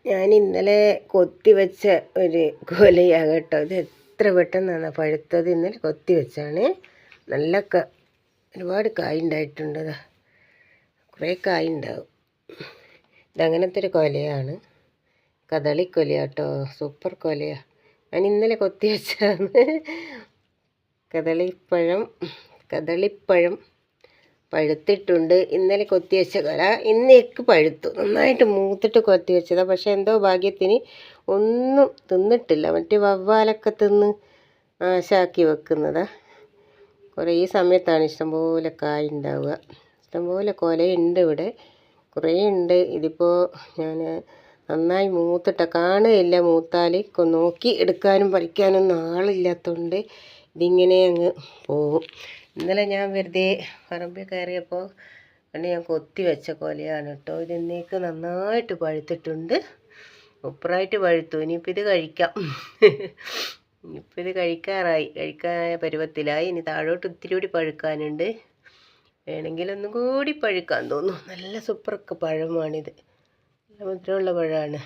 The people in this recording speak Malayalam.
ഞാൻ ഇന്നലെ കൊത്തി വെച്ച ഒരു കൊലയാണ് കേട്ടോ. ഇത് എത്ര പെട്ടെന്നാണ് പഴുത്തത്. ഇന്നലെ കൊത്തി വെച്ചാണ്. നല്ല ഒരുപാട് കായ് ഉണ്ടായിട്ടുണ്ട്. കുറേ കായ് ഉണ്ടാവും. ഇതങ്ങനത്തെ ഒരു കൊലയാണ്. കദളിക്കൊല കേട്ടോ. സൂപ്പർ കൊലയാണ്. ഞാൻ ഇന്നലെ കൊത്തി വെച്ചാണ്. കദളിപ്പഴം പഴുത്തിട്ടുണ്ട്. ഇന്നലെ കൊത്തി വെച്ച കൊല ഇന്നേക്ക് പഴുത്തു. നന്നായിട്ട് മൂത്തിട്ട് കൊത്തി വെച്ചതാണ്. പക്ഷെ എന്തോ ഭാഗ്യത്തിന് ഒന്നും തിന്നിട്ടില്ല. മറ്റേ വവ്വാലൊക്കെ തിന്ന് നാശാക്കി വെക്കുന്നതാണ്. കുറേ സമയത്താണ് ഇഷ്ടംപോലെ കായ് ഉണ്ടാവുക. ഇഷ്ടംപോലെ കൊലയുണ്ട് ഇവിടെ, കുറേ ഉണ്ട്. ഇതിപ്പോൾ ഞാൻ നന്നായി മൂത്തിട്ട കാണുകയില്ല. മൂത്താൽ നോക്കി എടുക്കാനും പറിക്കാനൊന്നും ആളില്ലാത്തതുകൊണ്ട് ഇതിങ്ങനെ അങ്ങ് പോകും. ഇന്നലെ ഞാൻ വെറുതെ പറമ്പിൽ കയറിയപ്പോൾ ഞാൻ കൊത്തി വെച്ച കൊലയാണ് കേട്ടോ. ഇതിന്നേക്ക് നന്നായിട്ട് പഴുത്തിട്ടുണ്ട്. സൂപ്പറായിട്ട് പഴുത്തു. ഇനിയിപ്പോൾ ഇത് കഴിക്കാം. ഇനിയിപ്പോൾ ഇത് കഴിക്കാനായ പരുവത്തിലായി. ഇനി താഴോട്ട് ഇത്തിരി കൂടി പഴുക്കാനുണ്ട്. വേണമെങ്കിൽ ഒന്നും കൂടി പഴുക്കാൻ തോന്നും. നല്ല സൂപ്പറൊക്കെ പഴമാണിത്. നല്ല മധുരമുള്ള പഴമാണ്.